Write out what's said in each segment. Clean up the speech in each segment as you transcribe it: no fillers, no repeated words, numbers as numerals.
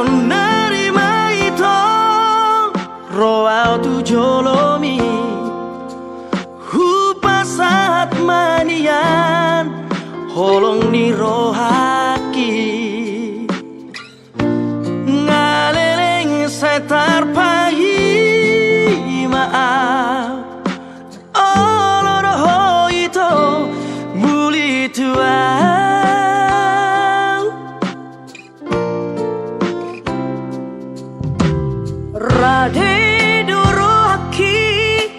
nerima itu roa tu jolomi hupasat manian holong ni rohaki ngaleleng setar pahi maaf oloroh itu muli tuan Rade durohaki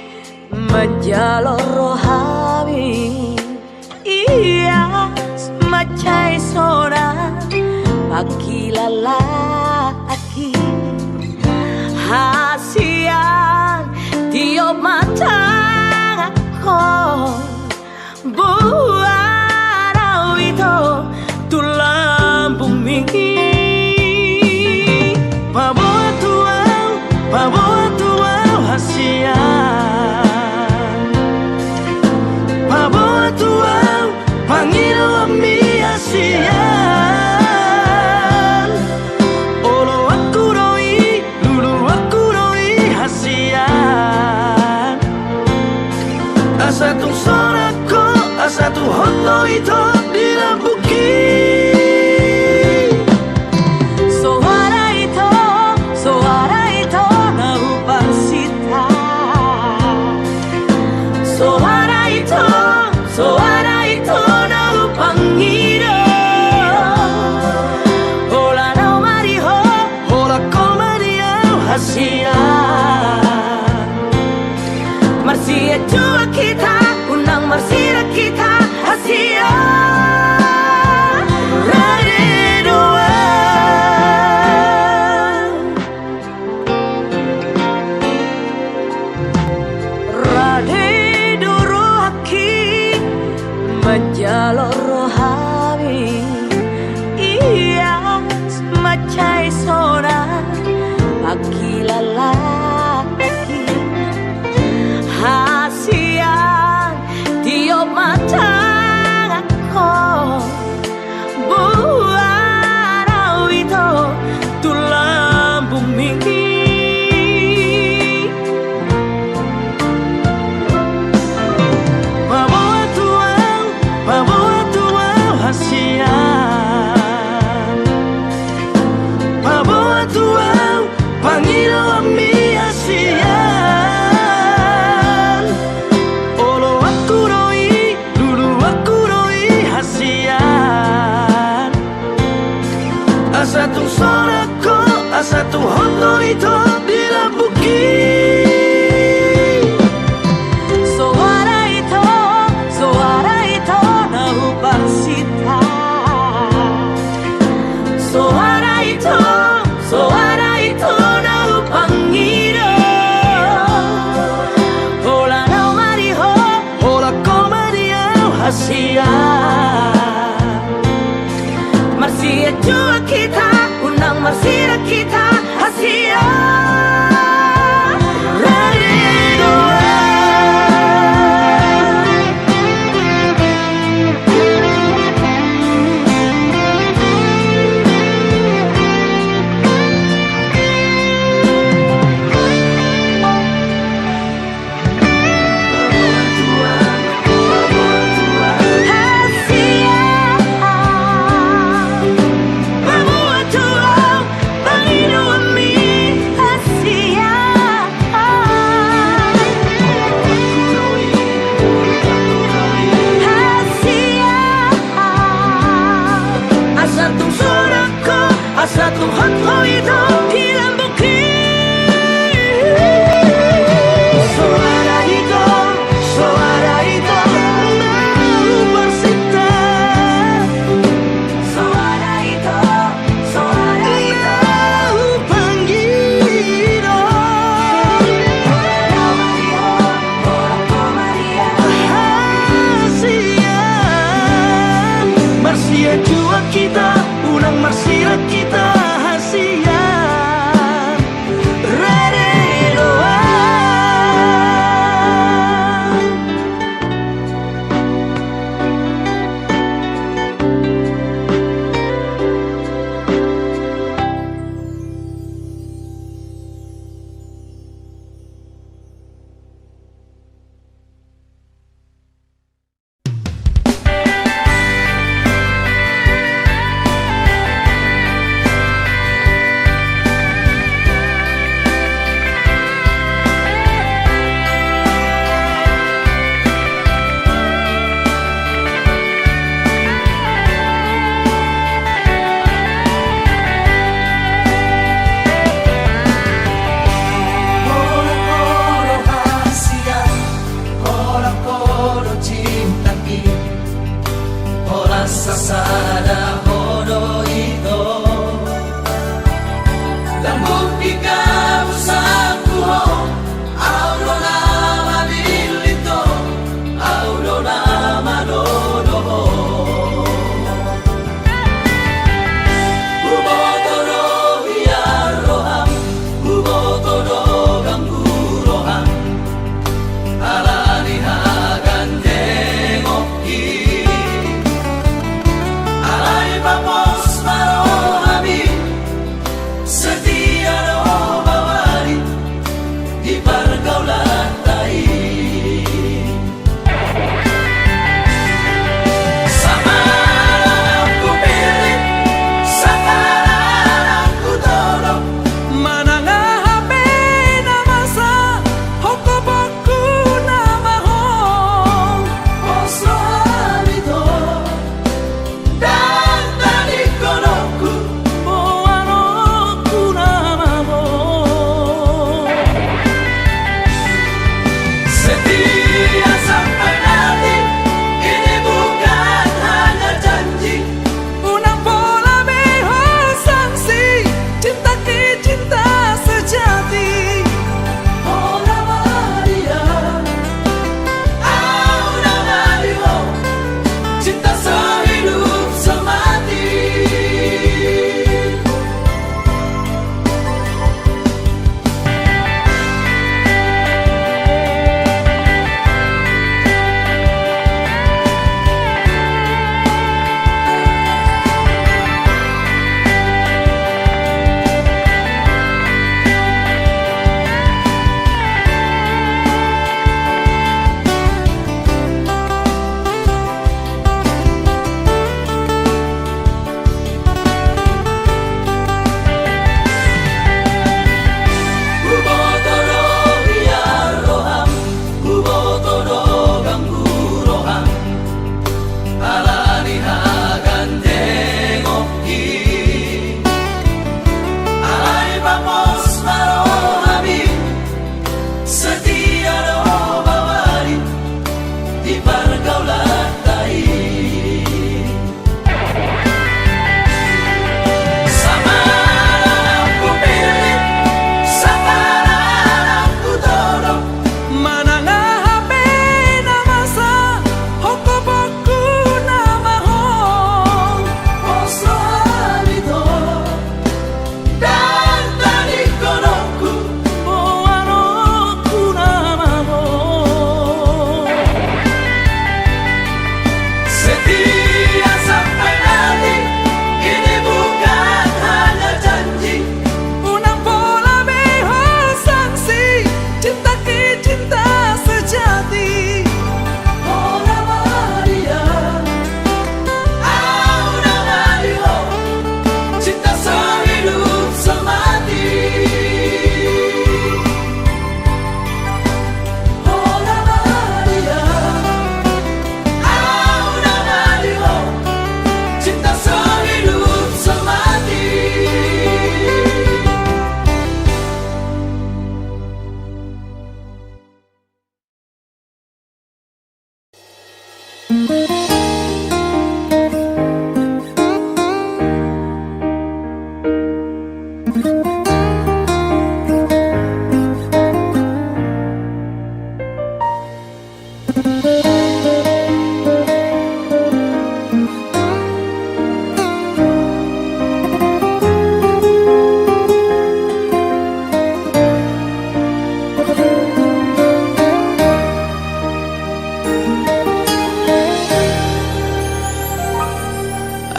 menjalor rohami iya semacai sona pagi lalaki hasian tiop mata aku buarau itu tulang bumi Paboa tuau hasian Paboa tuau pangilo mi hasian Olo aku roi, lulu aku roi hasian Asa tu sorako, asa tu hoto itu dilambuki Marsia jua kita, unang marsira kita Hasia Rade doa Rade durohaki menjalor rohami iya semacai sona pagi lalaki hasian tiop mata aku buarau itu tulang bumi Paboa tuau hasian Paboa tuau pangilo mi hasian Olo aku roi, lulu aku roi hasian Asa tu sorako, asa tu hoto itu dilambuki Suara itu nahupang sita Suara itu nahupang iro Hola nau mariho, hola komadiau hasian Marsia jua kita, unang marsira kita hasian Satu hotlo itu dilambuki Suara itu mau bersita Suara itu mau panggil Hasian Marsia jua kita, unang marsira kita hasian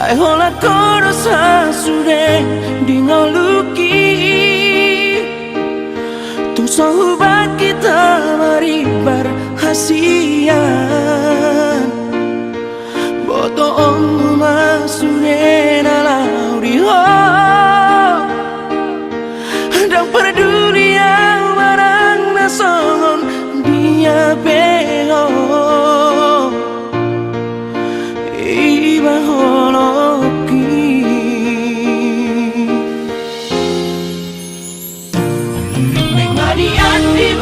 Ai hola koro sa sure dingo luki tung sohubat kita mari berhasian boto om masure na lauri ho dang peduli yang barang nasongon dia bego iba holoki mengadian di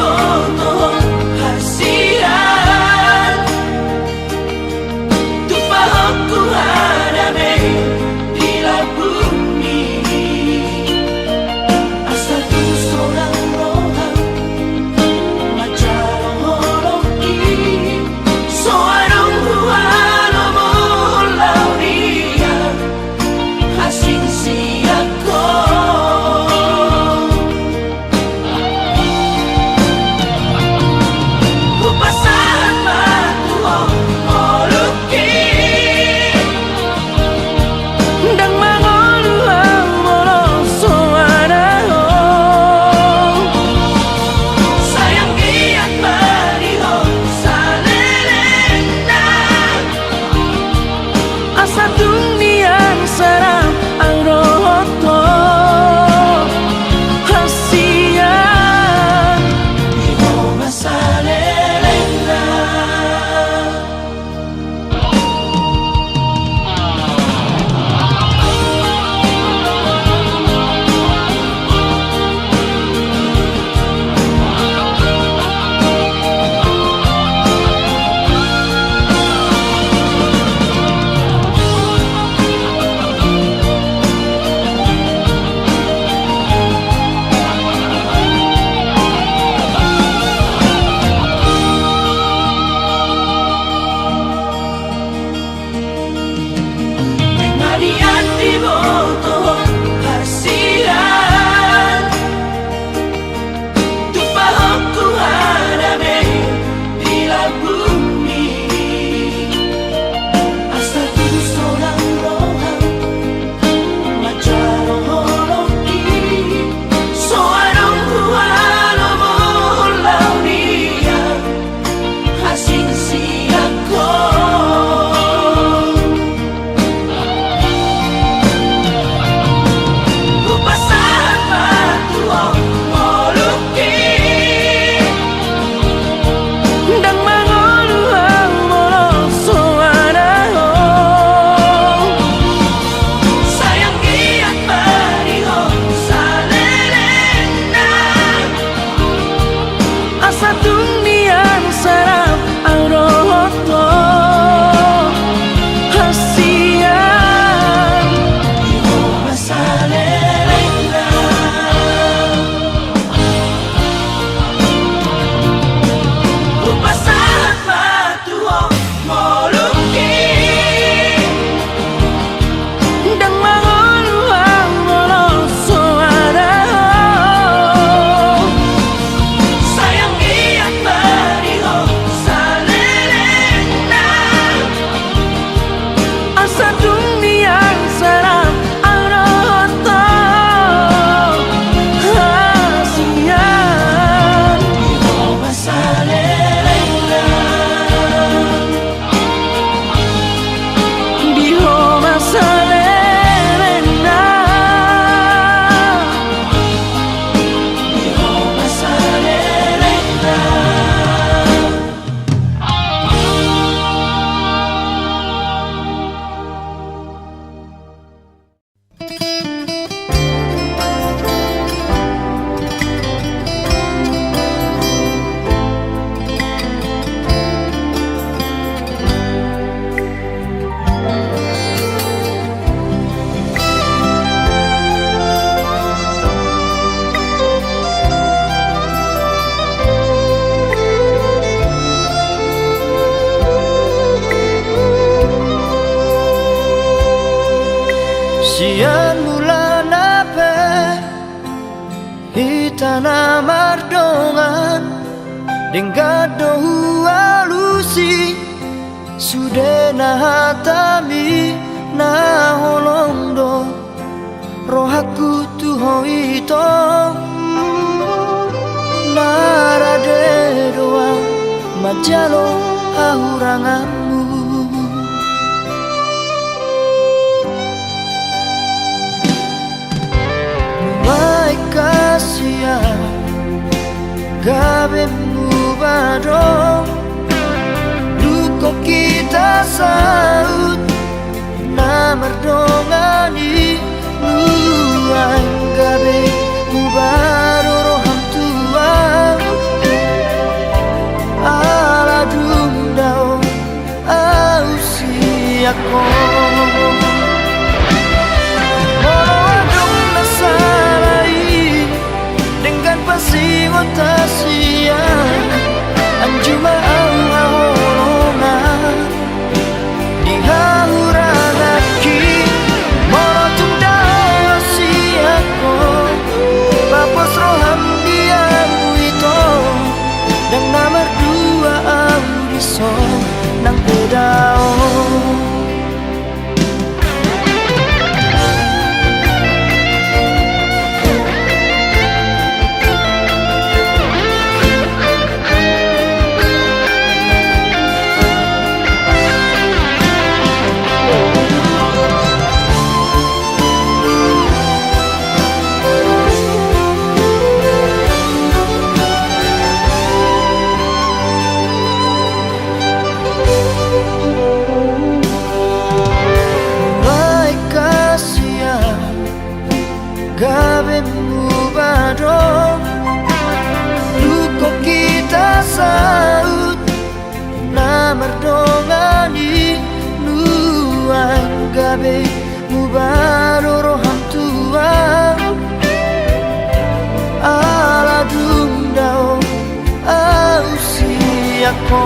Di tanah mardongan Denggado halusi Sude na hatami na holongdo Rohaku tuho ito Narade doa majalo hahuranganmu Mulai kasihan Gabemu badong Duko kita saut Namardongani Luang gabe Mubaro roham tuang Ala dundao Ausi ako Molo adong nasalai Dengan pasiwatasia Anjuma ang haholongan Di hahurangaki Molo tundao siako Papos roham diamu ito Dan nomor dua audiso Nang bedao Gabemu badong Luko kita saut Namardongani Nuang gabe Mubaro roham tuang Ala dundao Ausi ako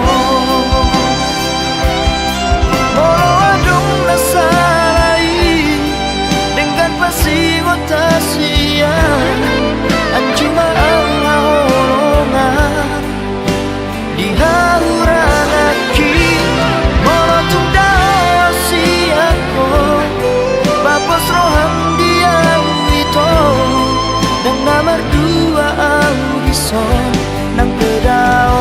Molo adong nasalai Dengan pasiwatasia Anjuma ang haholongan Di hahurangaki Molo tundao siako Papos roham diamu ito Dan nomor dua audison Nang bedao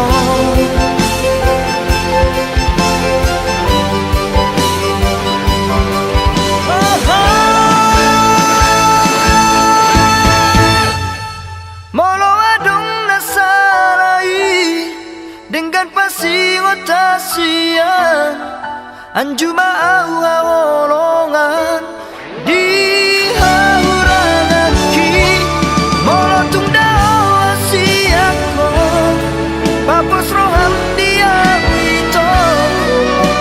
Dengan pasiwatasian Anjuma au haholongan Di hahurangaki Molo tundao asiako Papos roham diamu ito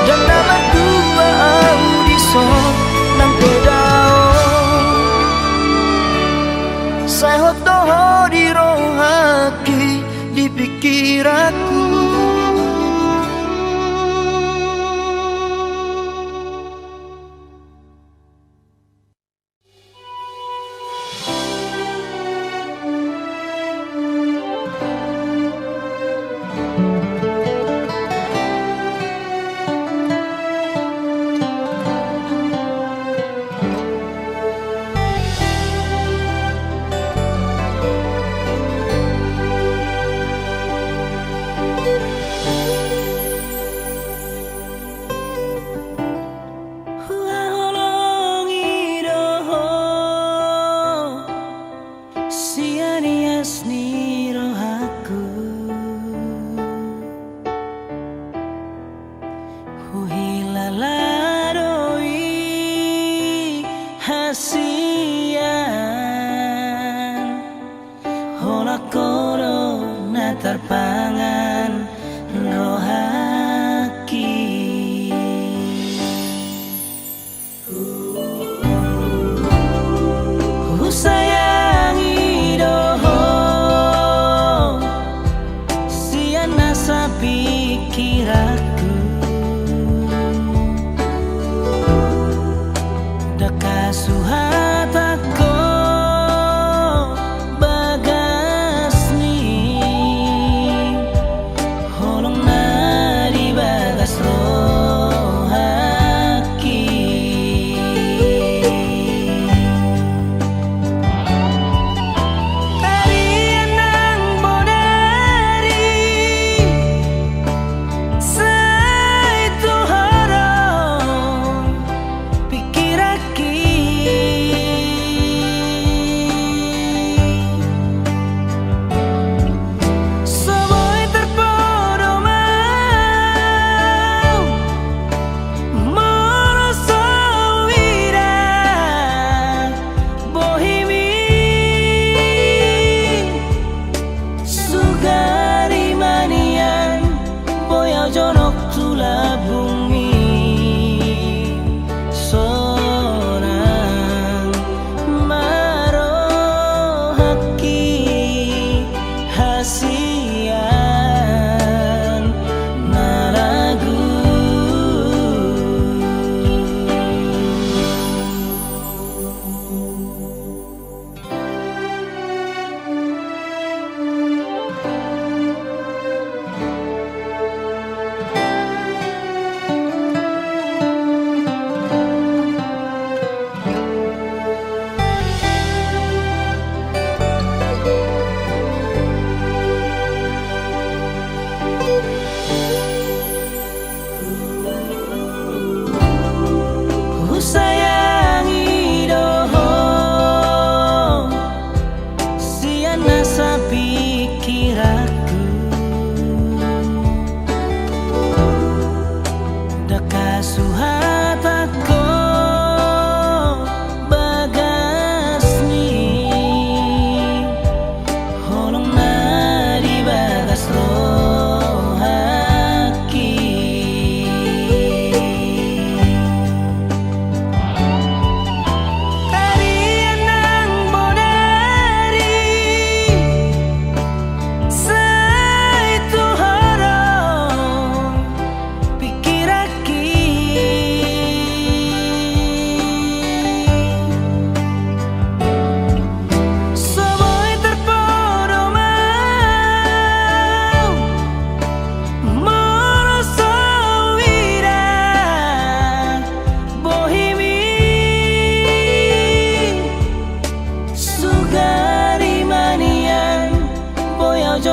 Dan nama dua audison Nang bedao Saya hotoho di rohaki Di pikiranku terpangan rohaki sayangi doho siana sapikiraku daka suhatako bagai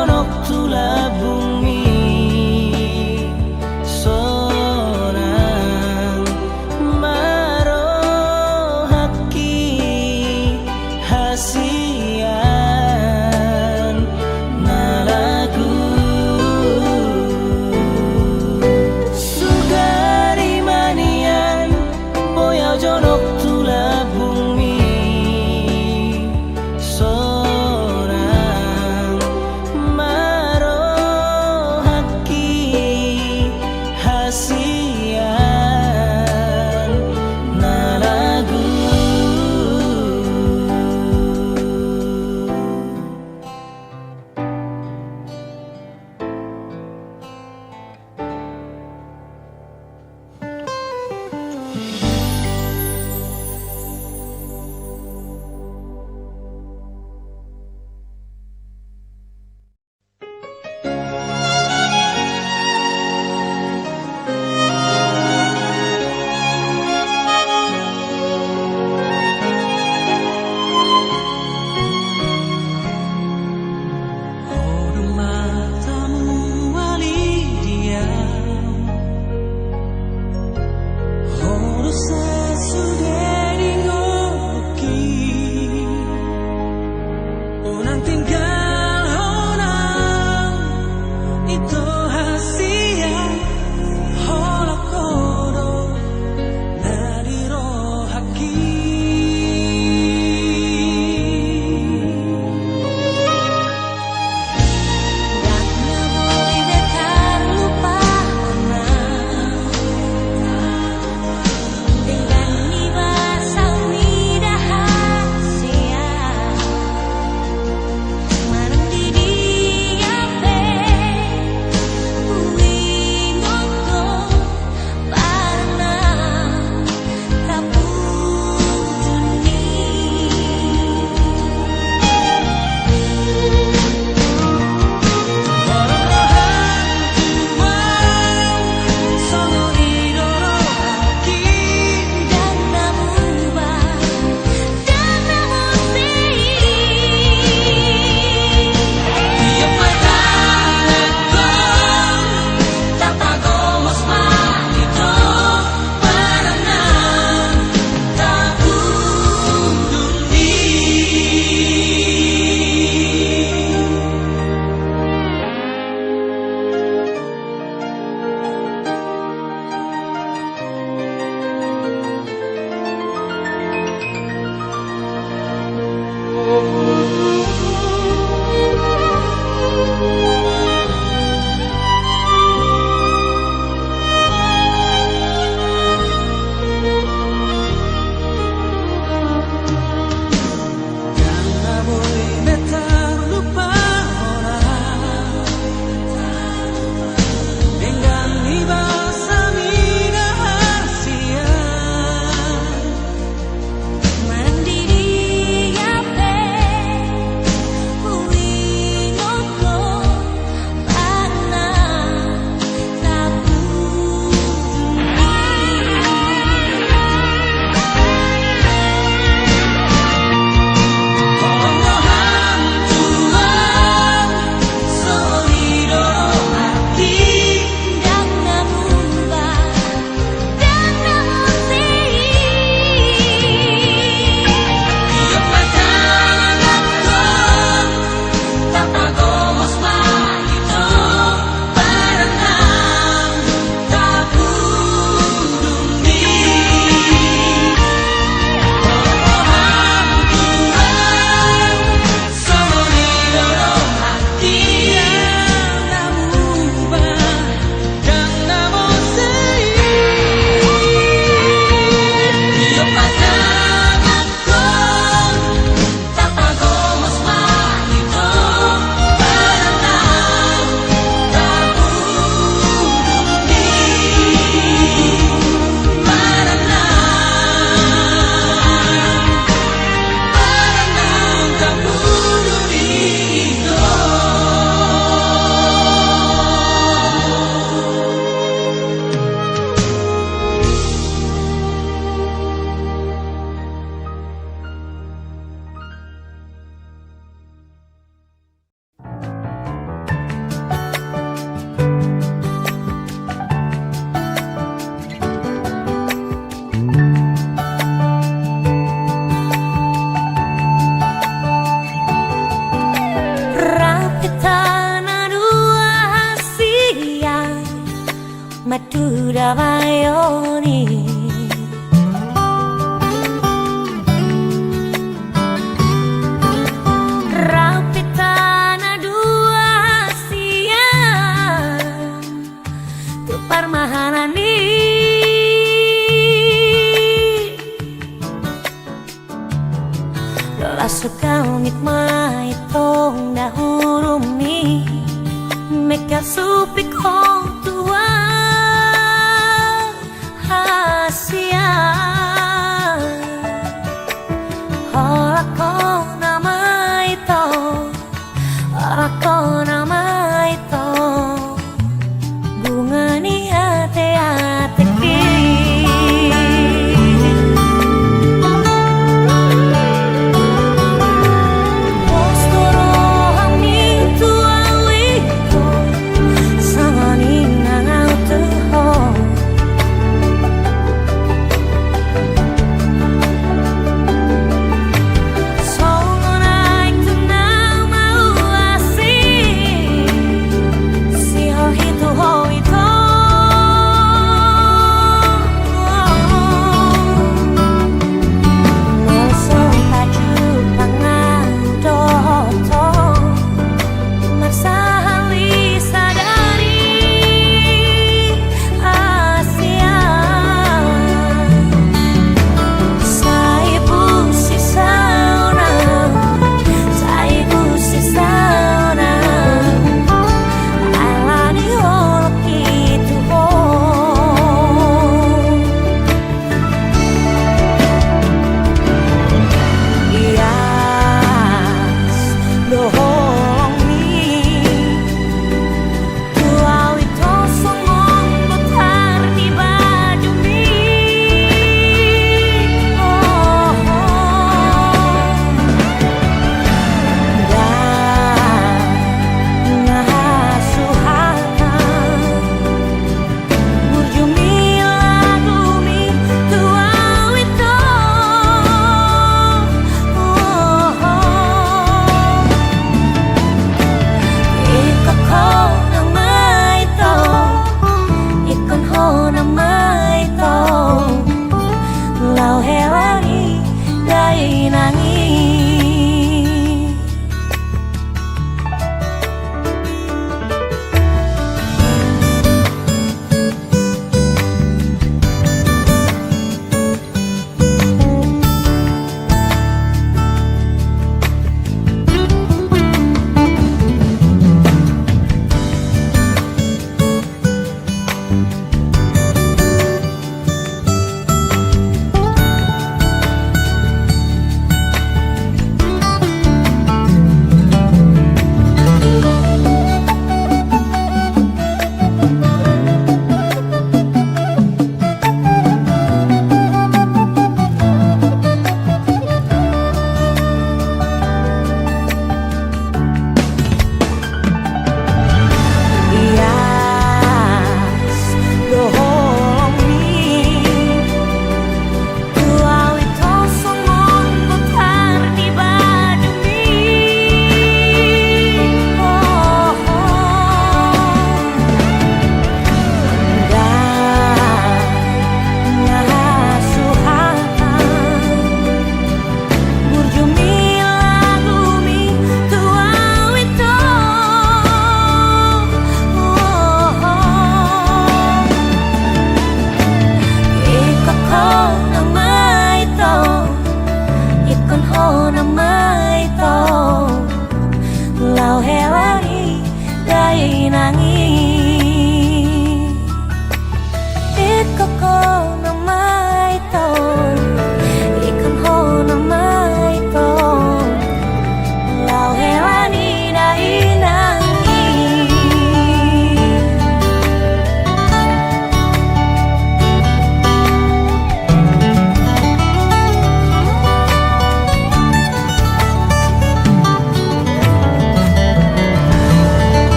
jonok tula bumi sonang marohaki hasian nalagu sugari manian boya jonok tula bumi sonang marohaki hasian nalagu Rapitana dua hasia Madura bayoni Rapitana dua hasia Tu parmahanani Lasukau ngitmai tong dahurumi Meka supi kong tua hasia Hola ko nama ito Hola ko nama ito Bunga ni ate-ate Sangani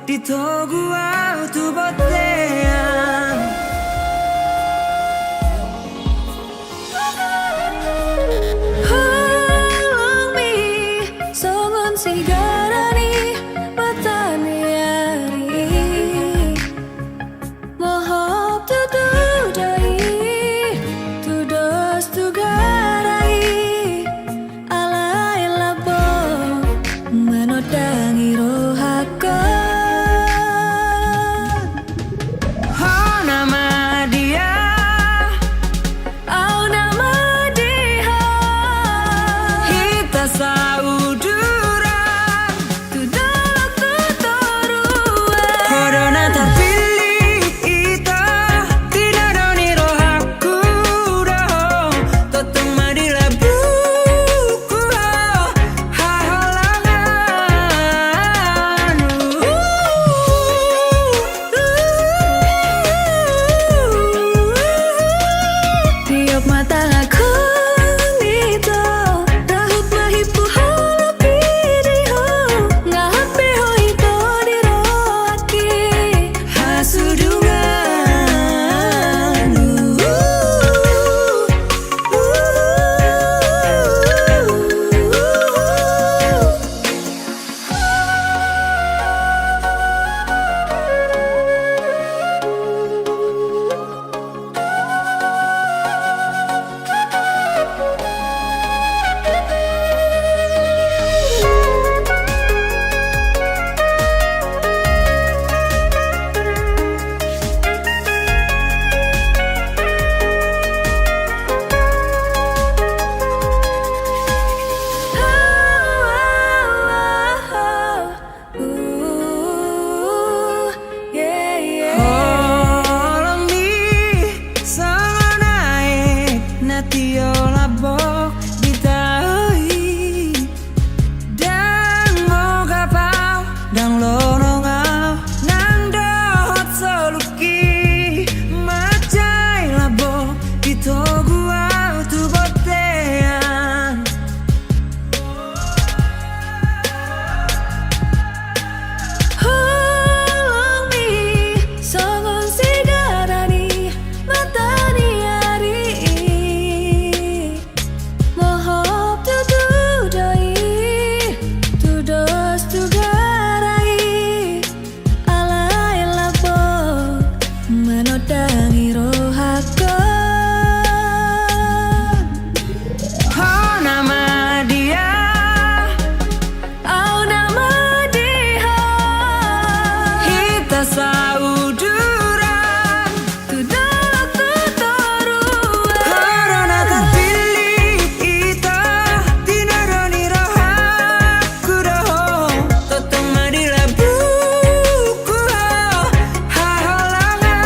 dito gua tu botean. Halang mi songon sigarani matani ari mohop tu dudai tu dos tu garai alai labo menodangi rohaka. Oh nama dia, Au nama dia kita saudara. tu dalok tu torua. Corona terpilih kita tidak ada ni rohaku dah. Totong madilah buku hahalangan. Tiap mata aku nito rahut mahipu hala piriho ngahat beho ito diroaki Hasudungan. Holong mi sama naik natio labok ditahui dan moga pau dan lonongau nang dohot soluki macai labok dito gua tu botean. Halang mi songon sigarani matani ari mohop tu dudai tu dos tu garai alai labo menodangi rohaka. Oh nama dia, Au nama dia kita saudara. tu dalok tu torua. Corona terpilih kita tidak ada ni rohaku dah. Totong madilah buku hahalangan.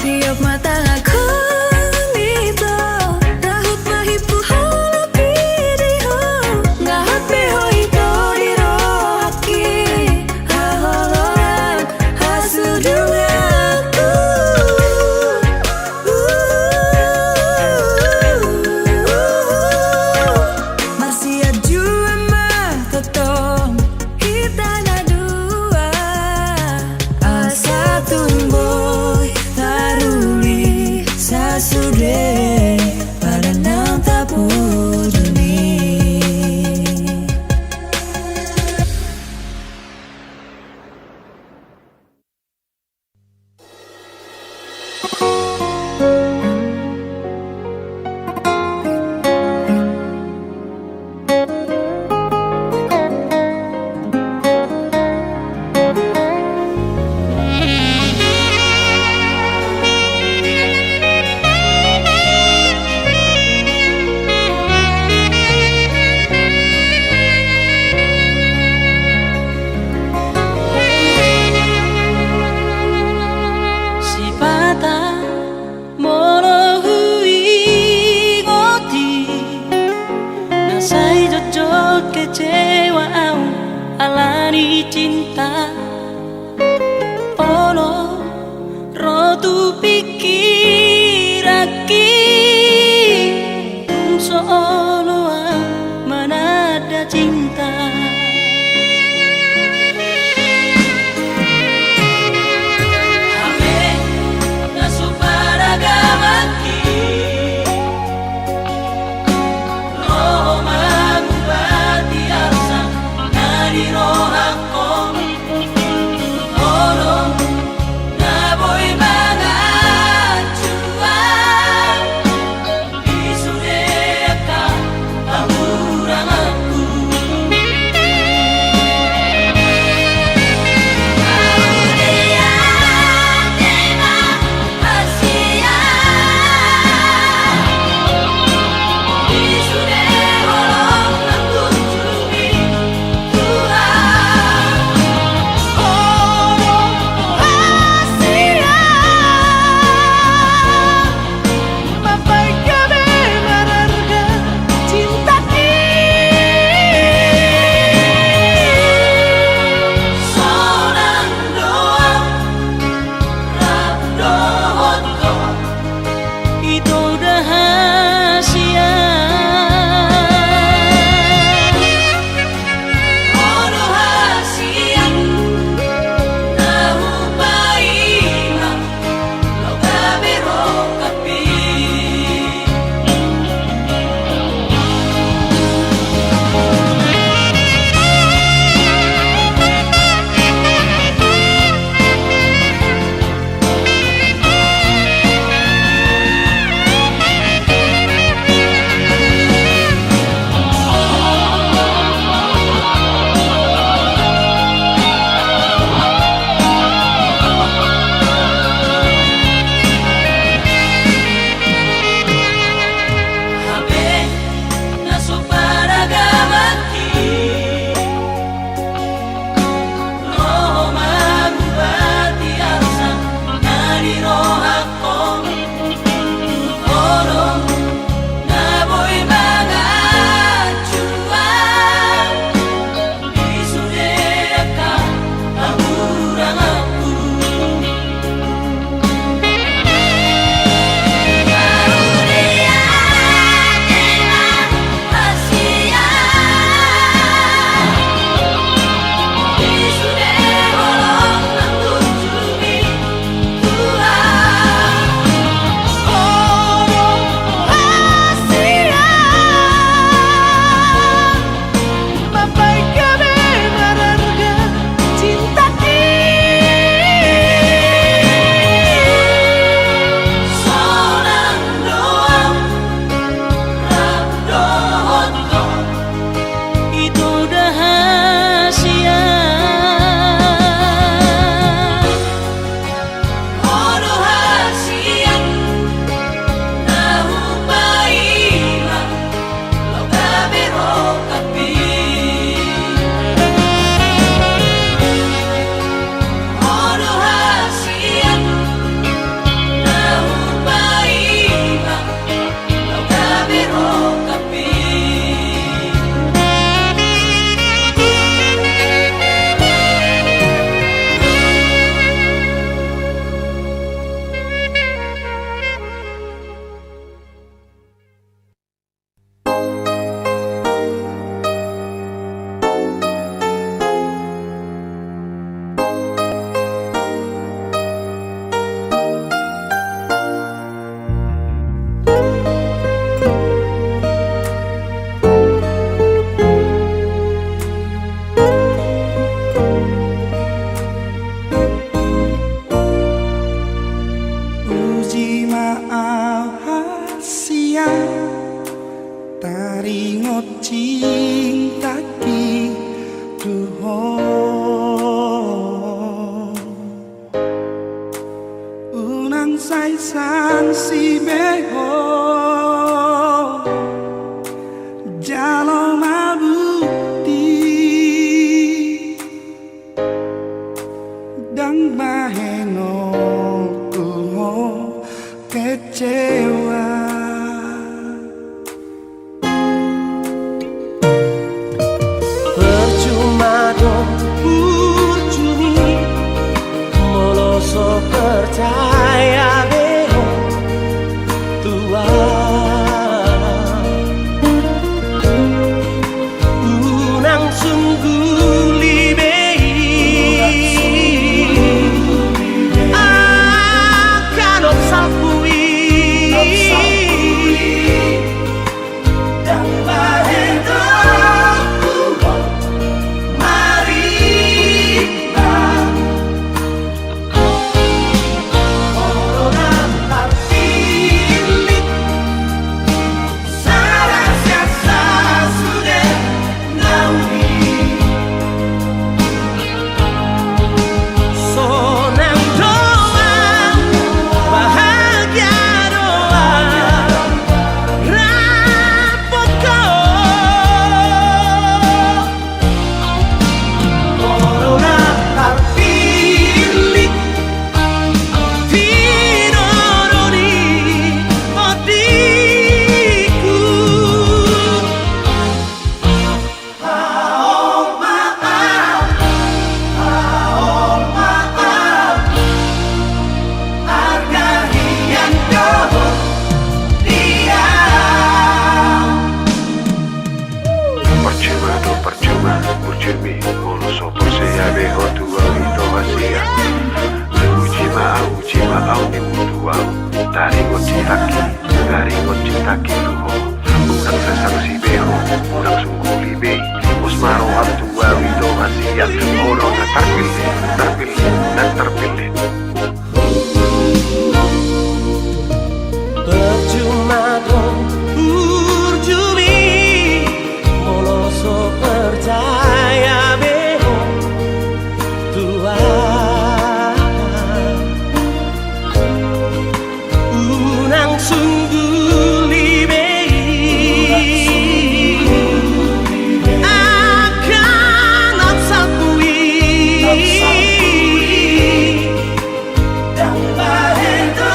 Tiap mata aku nito rahut mahipu hala piriho ngahat beho ito diroaki haholongan hasudunganku. Marsia jua mah totong Kita na dua asa tumboy taruli sasude pada nang tapu duni. alani cinta Ono rotu pikir aki siang taringot cinta ki tuhon unang say san si beho jalo mabuti dang maheno tuho kecewa. Percuma dong ujungi moloso percaya beho tua unang sungguh libei akan obsapui dan bahendo Ujimi, uno sopor sea viejo tu audito vacía. Ujima au ni mutu au. Taringo citaki luho. Unang sasang si beho, unang sungguh libei. Musmaro au tu audito vacía. Oro na terpilih. Percuma dong urjumi moloso percaya beho tua unang sungguh libei akan obsapui dan bahendo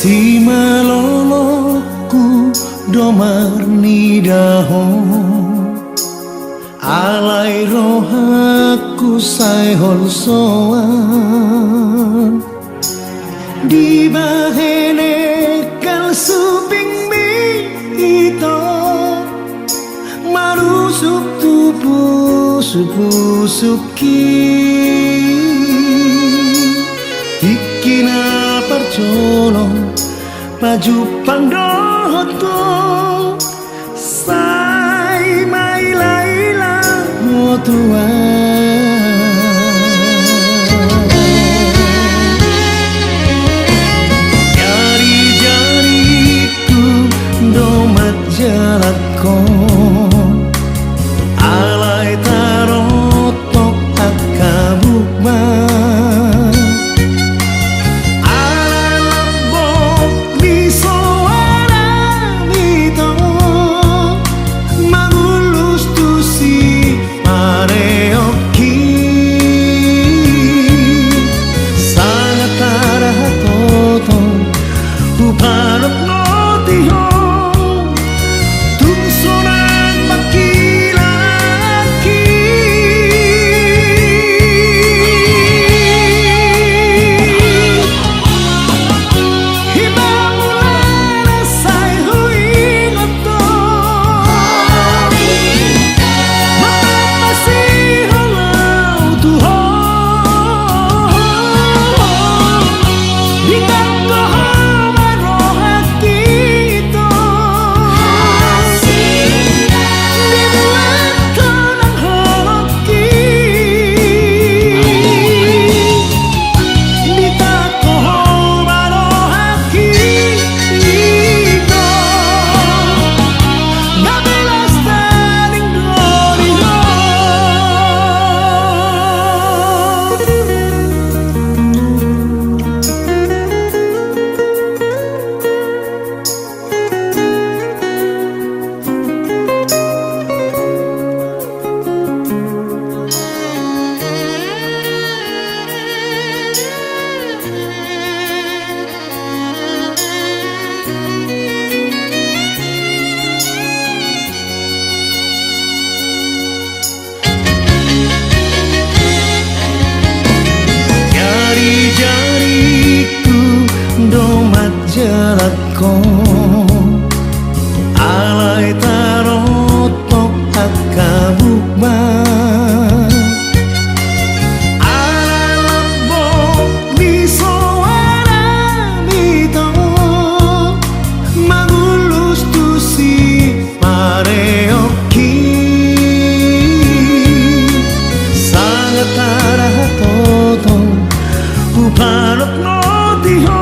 Si maloloku domar nidaho alai rohaku saihol soan di bahene kal suping mi ito marusuk tupu suki ikina percono maju pandoto sai mai laila motua jari-jariku domat jalatku alai tarotok akabukma jalatku alai tarotok akabukma alabo misoara mito magulus tusi pareoki sangat tarah toto upanok no tiho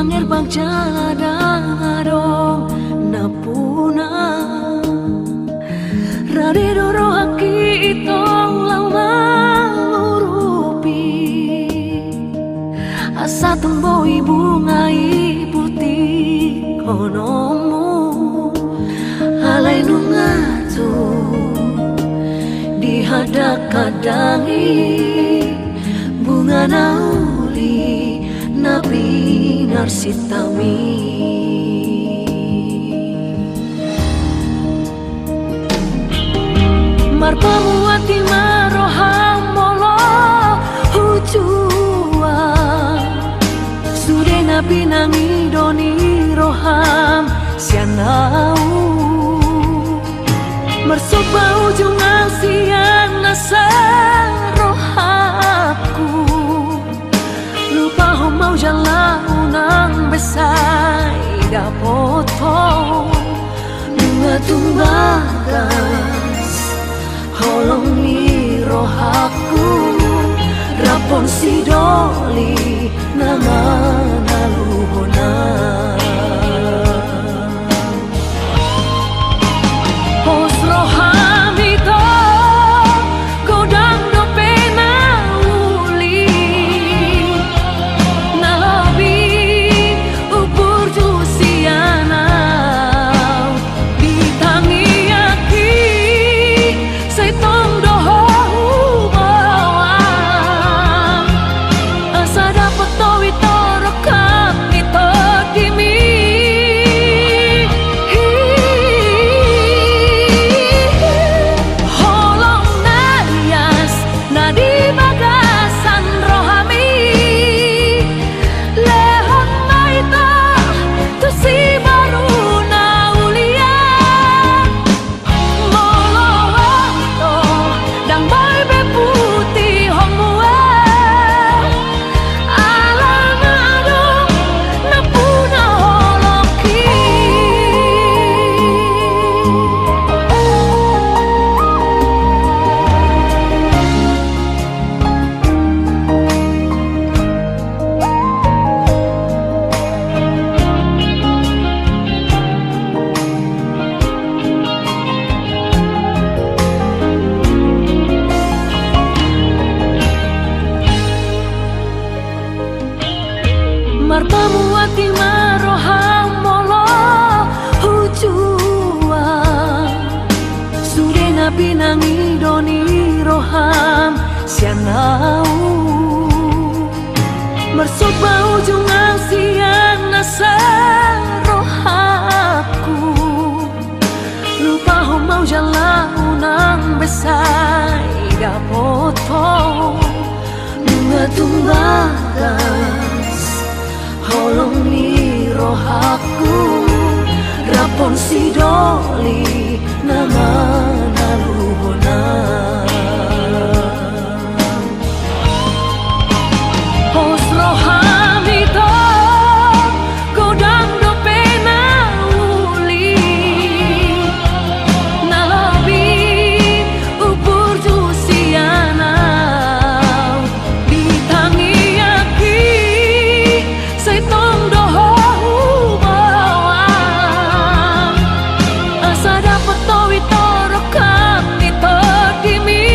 manger bagjaladong napuna radidoro haki itong lama lurupi asa temboi bungai putih konomu alai nungatu dihadak kadangi bunga nauli nabi narsitami marpamu ati maroham molo hujua sude nabi nangi doni roham sianau mersoba ujung asian nasa rohapku lupa mau jalan unang besai dapoto bunga tumbagas holong ni rohapku rapon sidoli nama naluhona pos rohamito kodang dope nauli nalabi upur jusianau ditangi aki say tong doho bawang asa dapat towi torokam ito dimi holong nayas nadi bagasan rohami lehon maita tu si baru naulia molo wakto dang boy be putih homue alang adong napuna holoki marpamu ati maroham molo hujua sude nabi nangi doni roham sianau mersoba ujung asian nasa rohapku lupa mau jalan unang besai dapoto bunga tumbagas holong ni rohapku rapon sidoli nama naluhona pos rohamito kodang dope nauli nalabi upur jusianau ditangi aki say tong doho bawang asa dapat towi torokam ito dimi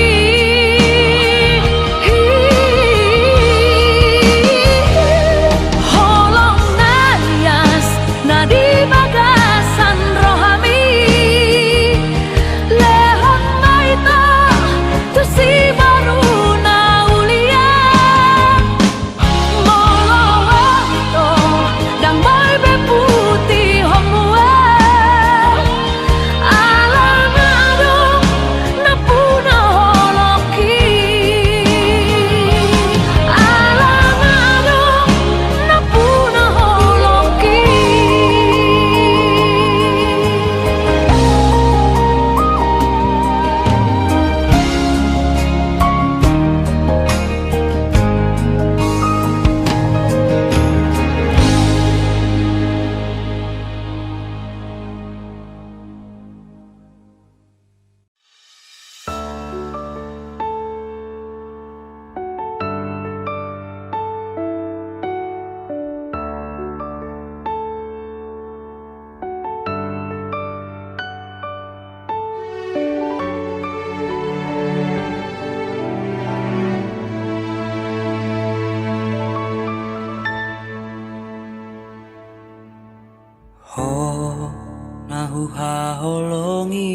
haholongi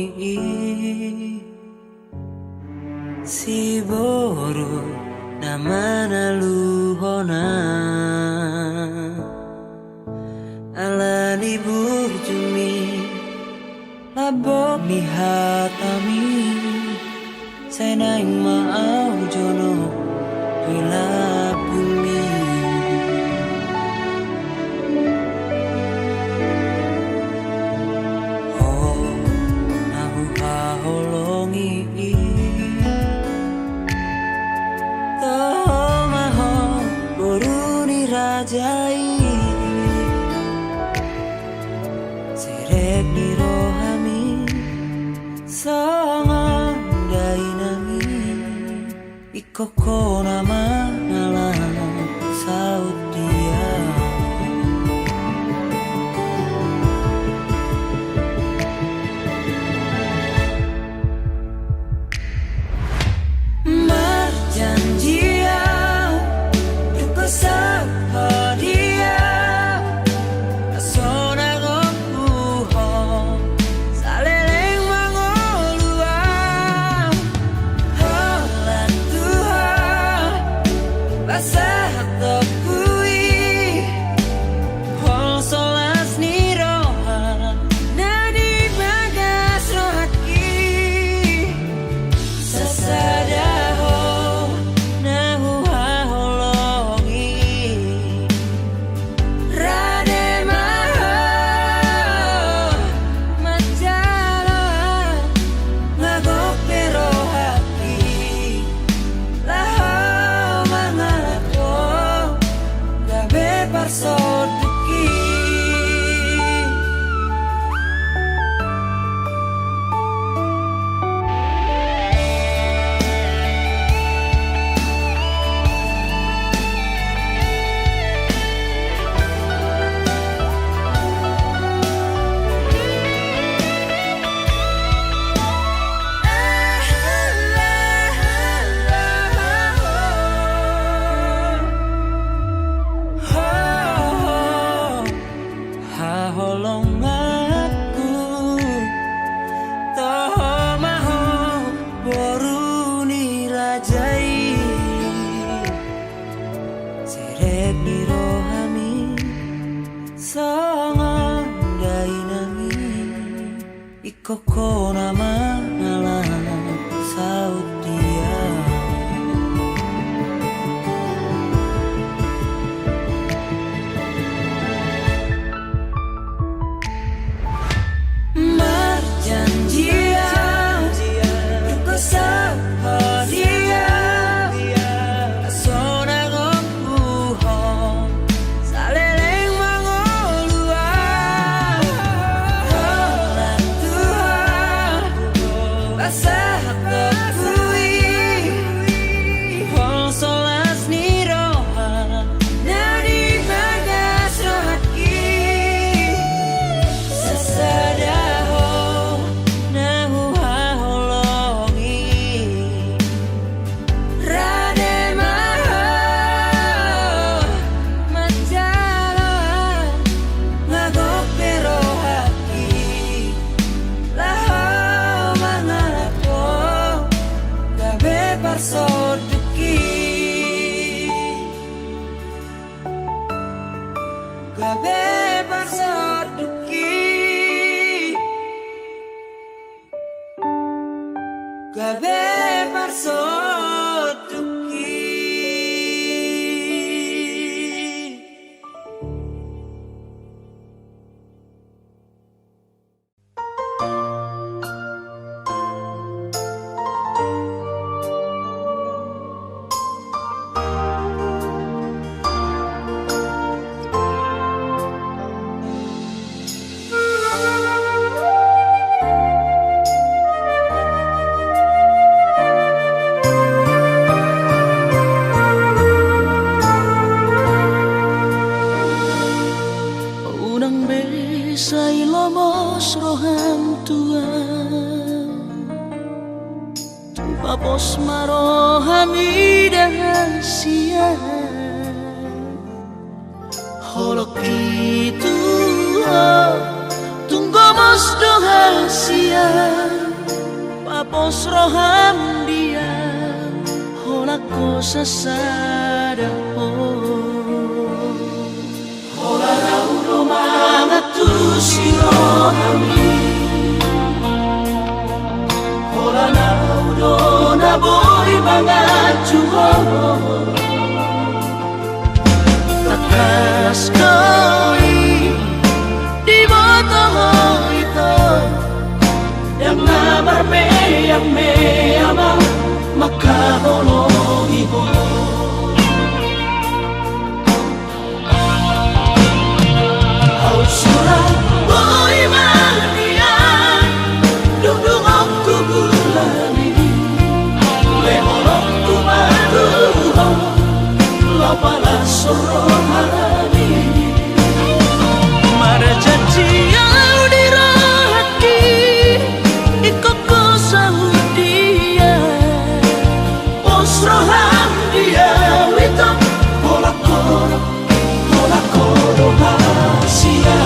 si boru namana luhona alani burjumi labok ni hatami sainaing maau jono ila bumi oh nahu haholongi tomaho boruni rajai serek ni rohami songon dainami ikoko nama nalang saut dia marjanjia duko sapa dia asona gokuho saleleng mangoluang holan Tuhan basah tokui hol solas niroha nadi bagas rohaki sasadaho nahu haholongi rademaho majalo ngagok perohaki laho mangalato gabe parsoduki haholong aku tomaho boruni rajai serek ni rohami songon dainami ikoko nama nalang saut dia marjanjia duko sapa dia asona gokuho saleleng mangoluang holan Tuhan basah tokui hol solas niroha nadi bagas rohaki sasadaho nahu haholongi rademaho majalo ngagok perohaki laho mangalato gabe parsoduki gabe parsoduki gabe parsoduki Papos marohami dahasia Holok itu tunggu mas doha Papos roham dia Hola cosa sada Hola rauro mga tu si rohami Hola naudo na boy mga juho Takas koi di boto ito Yang namar yang me amang makahologi mo Au surah boy manian Dudung aku bulani Lehorok tumaduho Lapala sorohani Marjanji yang dirahaki Ikoko sahudia Osroham dia Wito Hola koro hasia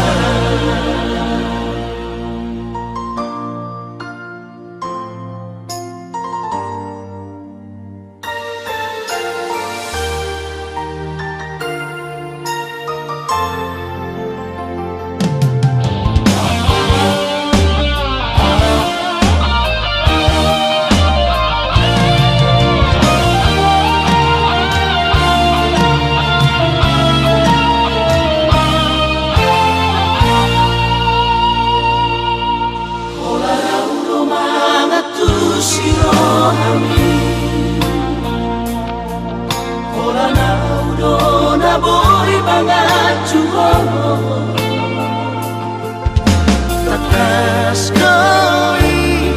Takas koi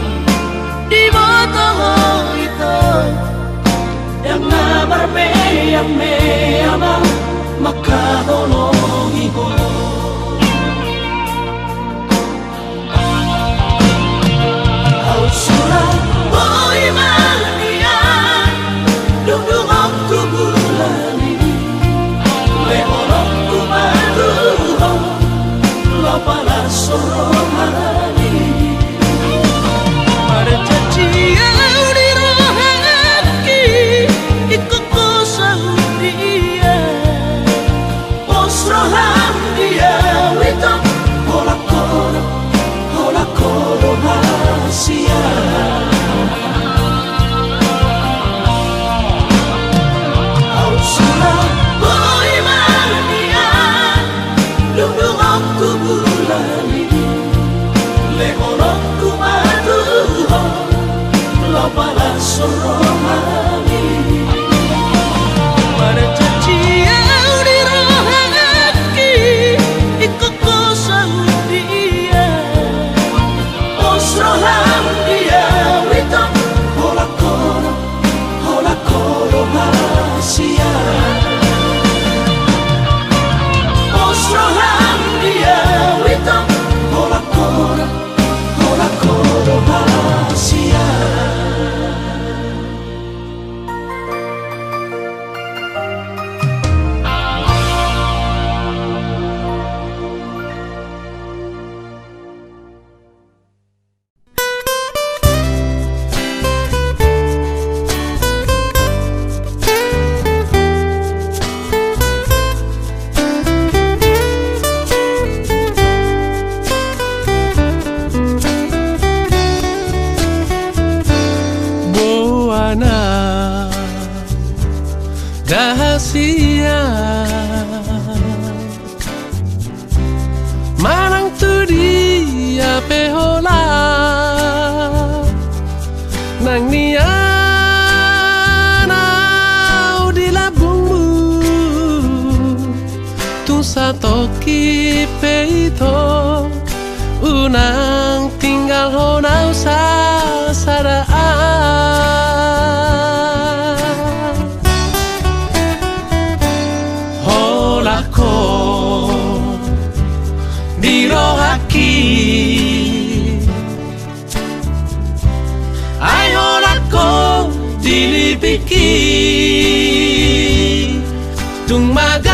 di boto ito Yang namar yang me amang makahologi mo Au surah boy manian Dudung aku bulani Lehorok tumaduho Lapala sorohani Marjanji yang dirahaki Ikoko sahudia Osroham dia Wito Hola koro hasia Au surah boy manian Dudung aku bulani Lehorok tumaduho Lapala sorohani Marjanji yang dirahaki Ikoko sahudia Osroham dia Wito Hola koro hasia Osroham dia Wito Hola koro hasia Buana Dahasia Manang tu dia pehola Nang nianau di labungmu Tung satoki peito Unang tinggal honau sasadaan Holako dirohaki Ay holako dilipiki Tung magar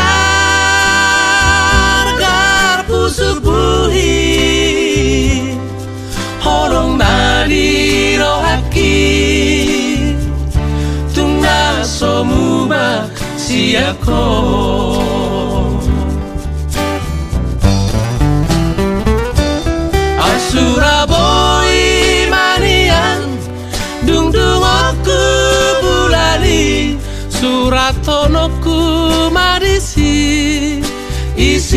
pusuk buhi Holong siako. Surabaya manian dung aku bulali suratonoku marisi isini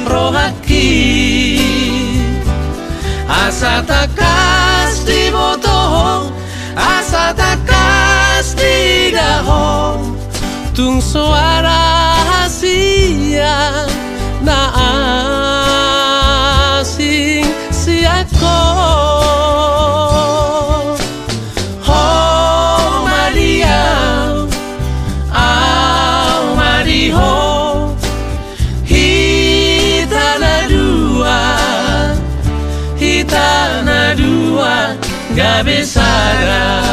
rohaki asa takas di botoh asa takas di daho tung suara hasia na asing siako. Oh Maria, oh Mariho, hitana dua, gak besara.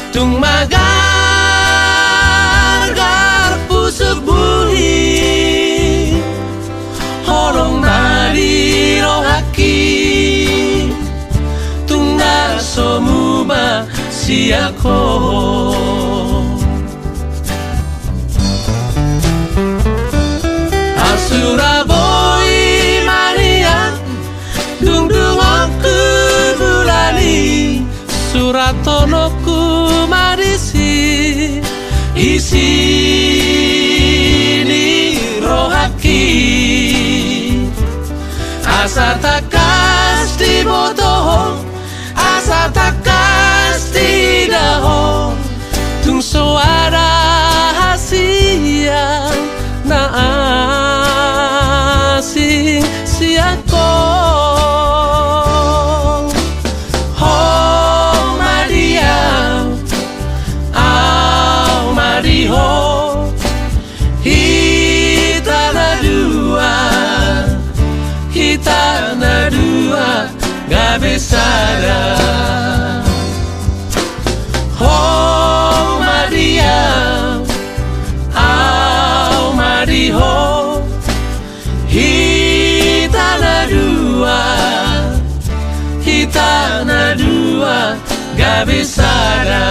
Tung magar pusuk buhi horong nari rohaki tung nasomuma siako. Surabaya Maria dung aku bulali suratonoku marisi isini rohaki asa takas di botoh asa takas di daho tung suara hasia na asing siako. Oh Maria, oh Mariho, hitana dua, gak besara. Oh Maria, oh Mariho, hitana dua, gak besara.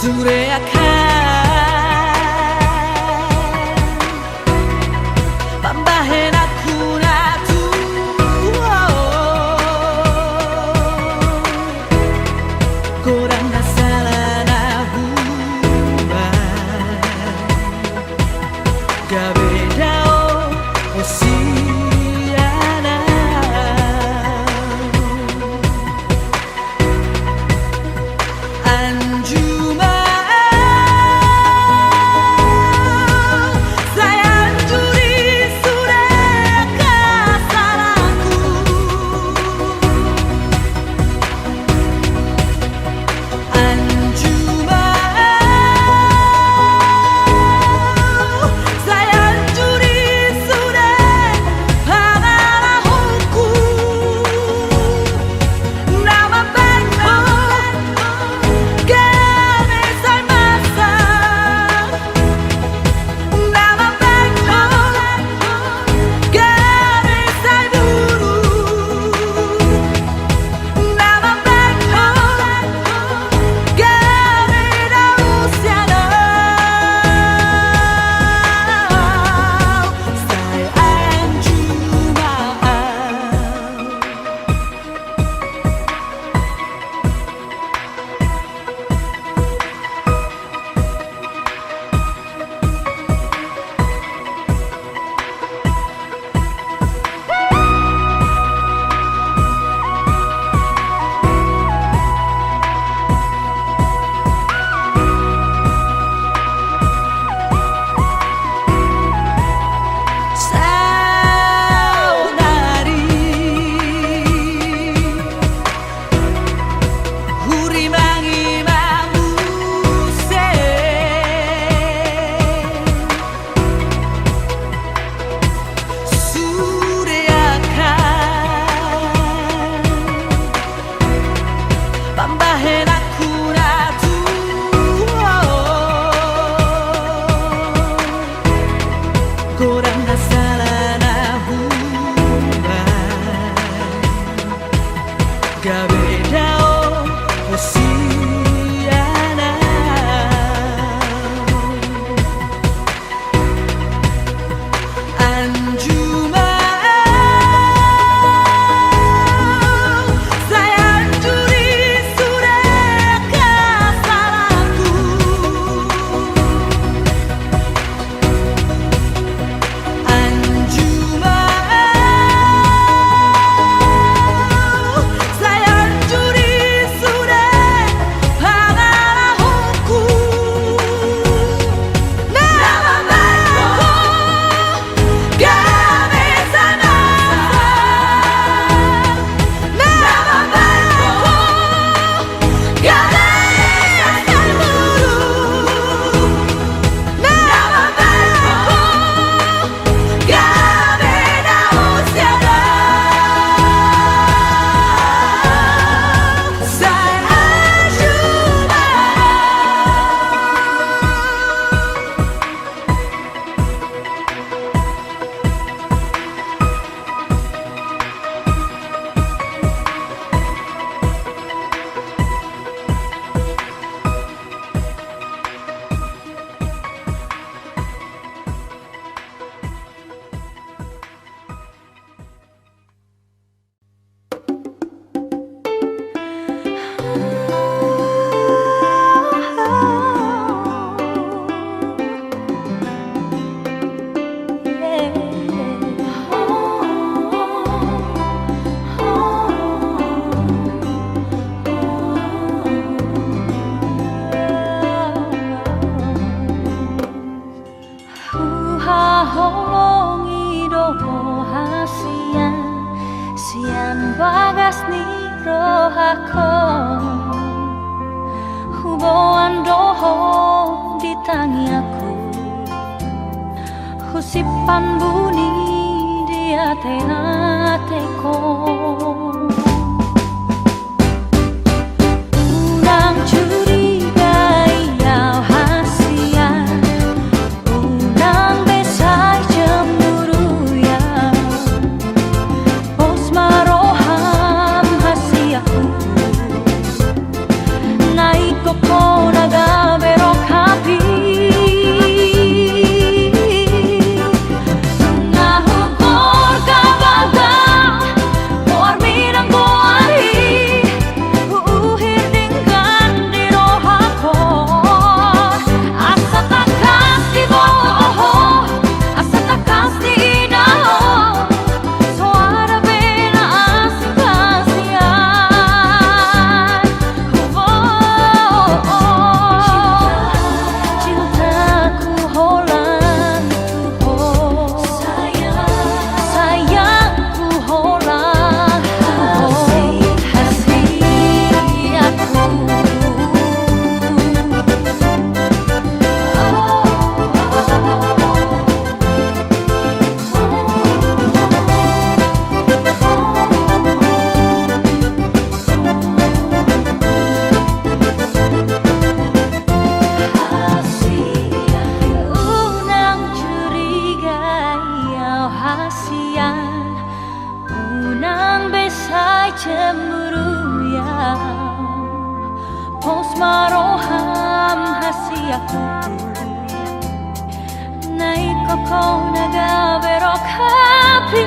수레약한 밤바해 나쿠나 두어 고랑나 살아나 후바 가베다오 오시아나 안주마 Huboan doho di tangi aku, husipan bunyi di hati-hatiku. Unang curigai yau hasia, unang besai cemburu ya, pos maroham hasiaku, naik koko naga maroham hasiaku Nai koko naga berok happy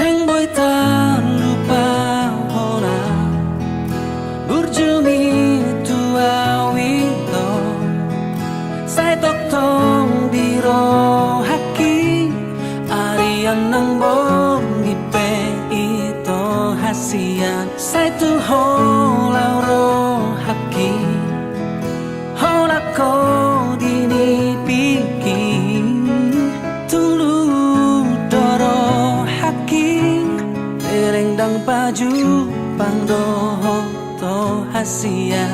Deng boy tak lupa hona Burjumi tua wito Sai tok tong biro haki Arian nang bongi pe ito hasian Sai tu ho lauro haki Hola ko dini piki Tulu doro haki Terengdang baju pangdoho to hasia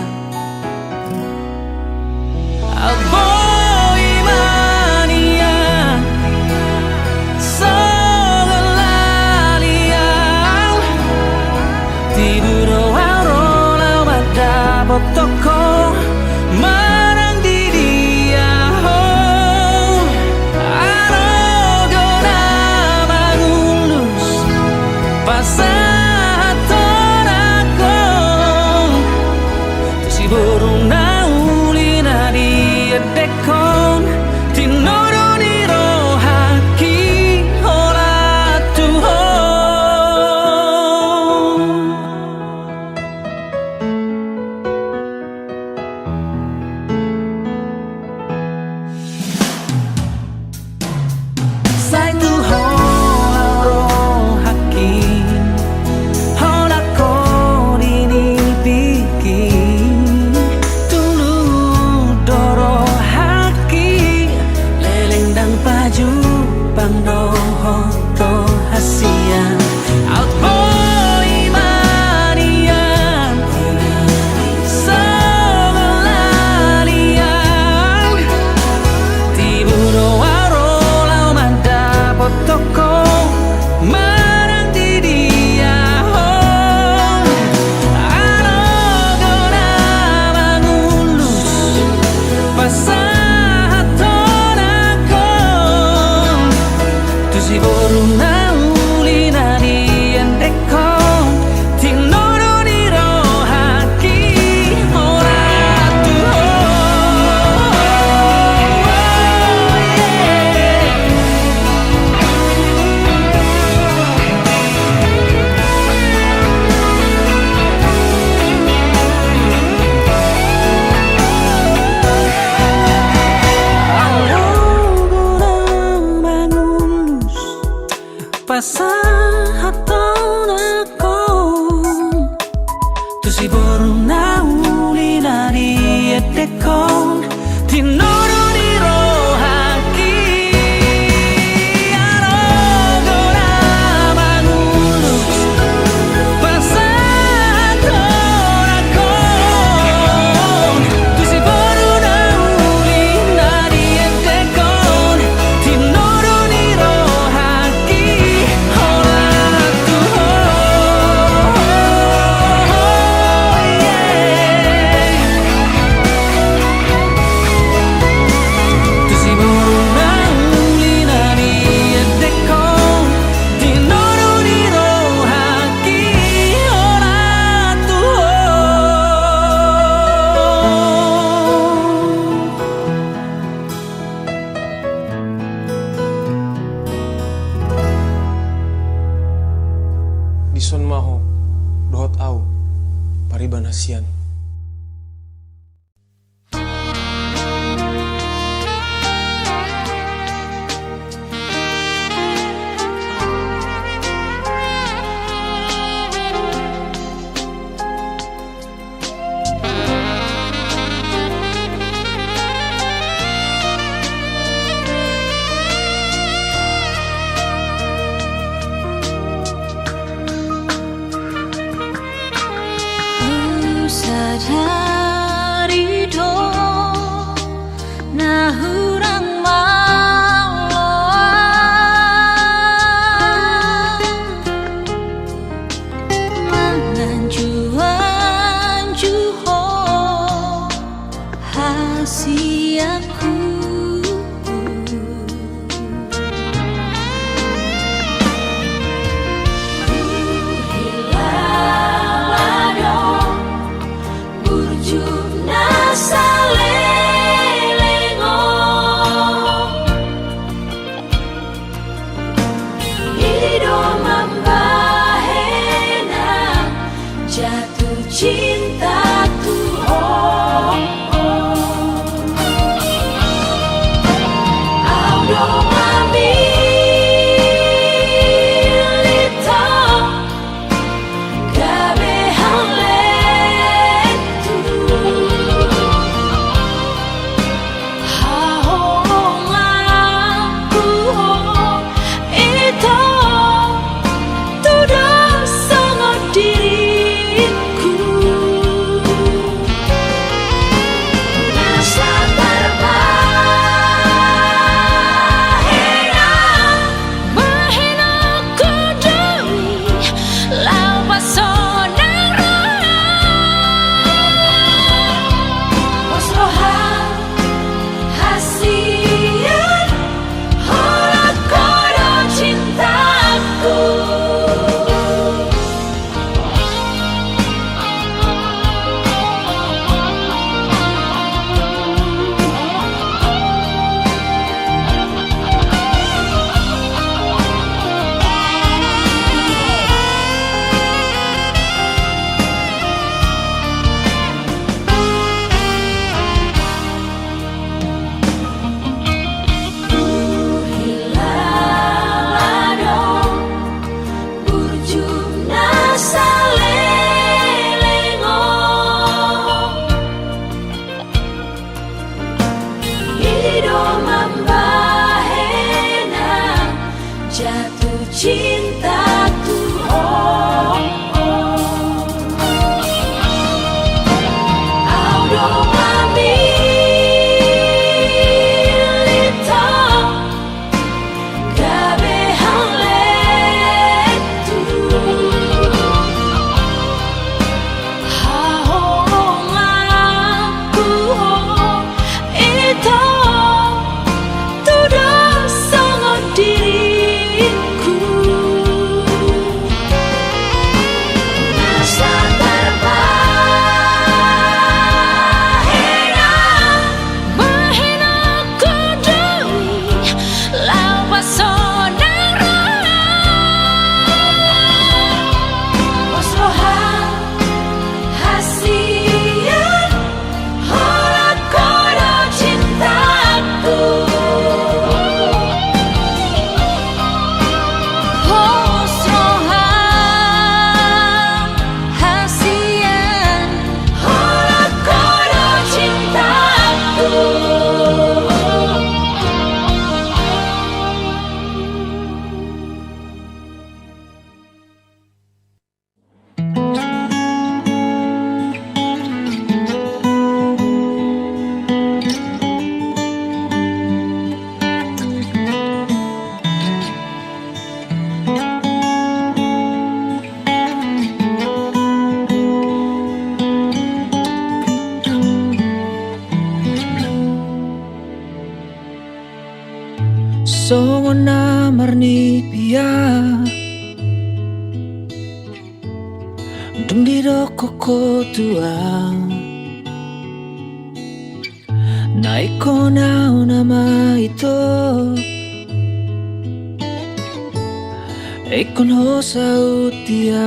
Aboy mania Sogalalia Tiburo auro lau bada botoko Marang di dia ho Arogona mangulus Pasatorako Tu si burung naulina di dekon Tinoro ni rohaki hola tuho Sai tu ho rohaki hola ko dini piki Tulu doro haki Leleng dang baju pangdoho to hasia Out boy mania Sogalalia Tiburo aro lau manda potoko Marang di dia ho Arogona mangulus Pasatorako Tu si burung naulina di dekon Tinoro ni rohaki hola tuho Arogona mangulus Pasatorako Tu si burung naulina di dekon Tinoro ni rohaki Arogona mangulus Pasatorako Tu si burung naulina di dekon ison maho dohot au pariban hasian. Sadari do na hurang maloa mananjuan juho hasiaku cintaku audo mamilita gabe haletu hahongaku itu tidak sangat diriku. Jatuh cintaku audo mamilita gabe haletu hahongaku itu tidak sangat diriku. Masa terbahina mahina ku dewi lawas sonara wasrohan hasian horat kodo cintaku. Songona marni pia Dundido koko tua Naiko nao nama ito Ikon ho saut dia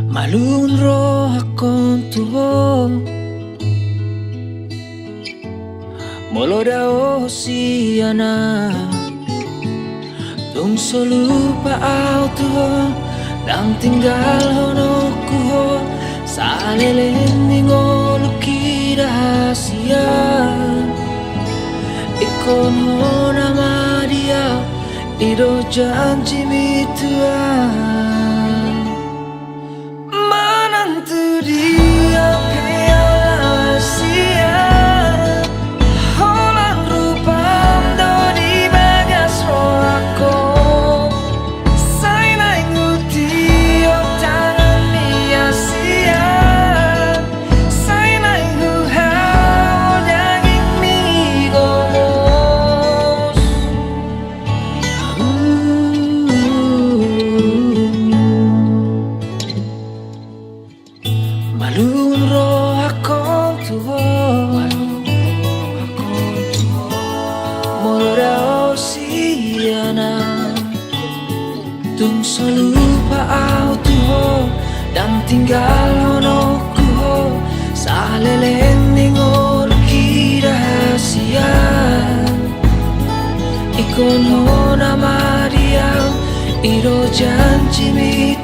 Malun ro hakon tuho Molo dao siana Tung solupa au tuho Nang tinggal hono kuho Sa lelening oluki rahasia Ikon ho nama dia Ido janji mitua Menantu dia piala sia Holang rupam do di bagas roako Sainai nguti o tangan mia sia Sainai nguhau daging mi gomos Malun ro akong tuho Molo dao siana Tung solupa au tuho Dan tinggal hono kuho Sa lelening oluki rahasia Ikon ho nama dia Ido janji mi